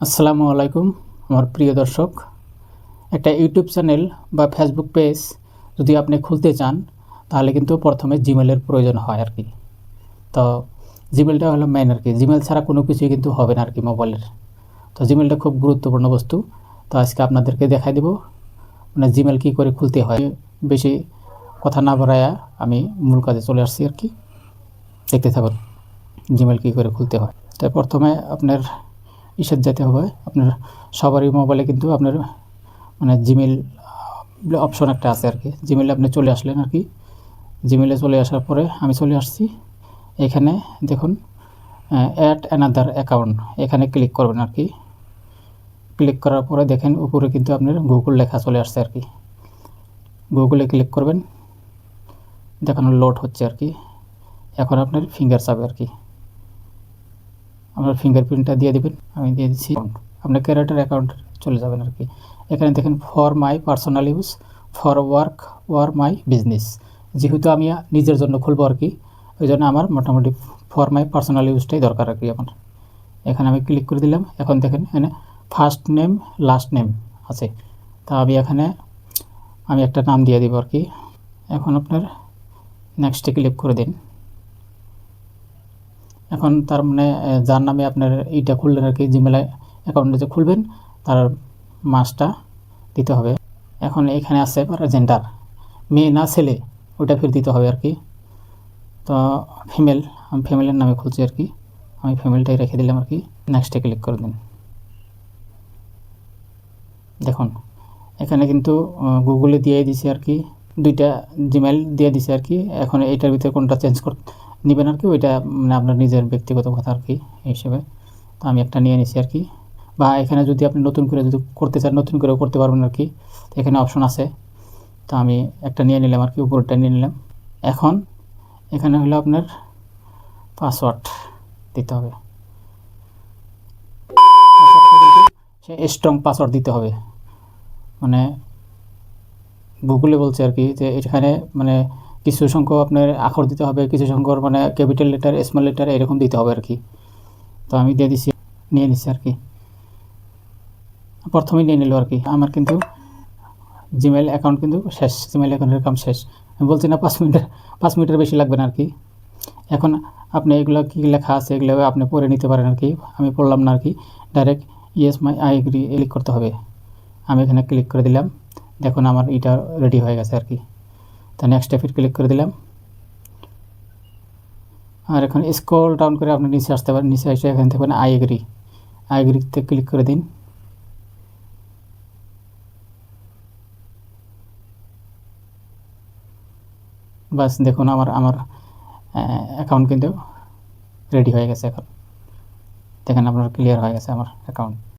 আসসালামু আলাইকুম আমার প্রিয় দর্শক। একটা ইউটিউব চ্যানেল বা ফেসবুক পেজ যদি আপনি খুলতে চান তাহলে কিন্তু প্রথমে জিমেলের প্রয়োজন হয় আর কি। তো জিমেলটা হলো মেইন আর কি। জিমেল ছাড়া কোনো কিছুই কিন্তু হবে না আর কি মোবাইলের। তো জিমেলটা খুব গুরুত্বপূর্ণ বস্তু। তো আজকে আপনাদেরকে দেখাই দেব মানে জিমেল কী করে খুলতে হয়। বেশি কথা না বাড়ায়া আমি মূল কাজে চলে আসছি আর কি। দেখতে থাকুন জিমেল কী করে খুলতে হয়। তো প্রথমে আপনার ইসের যেতে হবে। আপনার সবারই মোবাইলে কিন্তু আপনার মানে জিমেল অপশন একটা আছে আর কি। জিমেলে আপনি চলে আসলেন আর কি। জিমেলে চলে আসার পরে আমি চলে আসছি। এখানে দেখুন অ্যাড অ্যানাদার অ্যাকাউন্ট, এখানে ক্লিক করবেন আর কি। ক্লিক করার পরে দেখেন উপরে কিন্তু আপনার গুগল লেখা চলে আসছে আর কি। গুগলে ক্লিক করবেন, দেখানো লোড হচ্ছে আর কি। এখন আপনার ফিঙ্গার চাবে আর কি। আপনার ফিঙ্গারপ্রিন্টটা দিয়ে দেবেন, আমি দিয়ে দিচ্ছি। আপনার ক্যারেক্টার অ্যাকাউন্ট চলে যাবেন আর কি। এখানে দেখেন for my personal use, for work or my business. যেহেতু আমি নিজের জন্য খুলবো আর কি, ওই জন্য আমার মোটামুটি ফর মাই পার্সোনাল ইউজটাই দরকার আর কি। এখন এখানে আমি ক্লিক করে দিলাম। এখন দেখেন এখানে ফার্স্ট নেম লাস্ট নেম আছে। তা আমি একটা নাম দিয়ে দিব আর কি। এখন আপনার নেক্সটে ক্লিক করে দিন। এখন তার মানে যার নামে আপনার এইটা খুললেন আর কি, জিমেল অ্যাকাউন্টে যে খুলবেন তার মাসটা দিতে হবে। এখন এখানে আছে জেন্ডার, মেয়ে না ছেলে, ওইটা ফির দিতে হবে আর কি। তো ফিমেল, আমি ফিমেলের নামে খুলছি আর কি। আমি ফিমেলটাই রেখে দিলাম আর কি। নেক্সটে ক্লিক করে দিন। দেখুন এখানে কিন্তু গুগলে দিয়ে দিছি আর কি, দুইটা জিমেল দিয়ে দিছে আর কি। এখন এইটার ভিতরে কোনটা চেঞ্জ নেবেন আর কি, ওইটা মানে আপনার নিজের ব্যক্তিগত কথা আর কি এই হিসেবে। তো আমি একটা নিয়ে নিছি আর কি। বা এখানে যদি আপনি নতুন করে যদি করতে চান নতুন করেও করতে পারবেন আর কি। এখানে অপশন আছে। তো আমি একটা নিয়ে নিলাম আর কি, উপরটা নিয়ে নিলাম। এখন এখানে হলো আপনার পাসওয়ার্ড দিতে হবে। পাসওয়ার্ডটা কিন্তু সে স্ট্রং পাসওয়ার্ড দিতে হবে। মানে গুগলে বলছে আর কি যে এখানে মানে কিছু সংখ্যক আপনার আখর দিতে হবে, কিছু সংখ্যক মানে ক্যাপিটাল লেটার স্মল লেটার এরকম দিতে হবে আর কি। তো আমি দিয়ে দিছি, নিয়ে নিচ্ছি আর কি। প্রথমেই নিয়ে নিল আর কি। আমার কিন্তু জিমেল অ্যাকাউন্ট কিন্তু শেষ, জিমেল অ্যাকাউন্টের কাম শেষ। আমি বলছি না 5 মিনিটের বেশি লাগবে না আর কি। এখন আপনি এগুলো কী লেখা আছে এগুলো আপনি পড়ে নিতে পারেন আর কি। আমি পড়লাম না আর কি। Direct yes my I agree click করতে হবে। আমি এখানে ক্লিক করে দিলাম। দেখুন আমার এটা রেডি হয়ে গেছে আর কি। তো নেক্সট স্টেপে ক্লিক করে দিলাম। আর এখন স্ক্রল ডাউন করে আপনি নিচে আসতে পারেন। নিচে এসে এখান থেকে আই এগ্রিতে ক্লিক করে দিন। বাস দেখুন আমার অ্যাকাউন্ট কিন্তু রেডি হয়ে গেছে। এখন দেখেন আপনার ক্লিয়ার হয়ে গেছে আমার অ্যাকাউন্ট।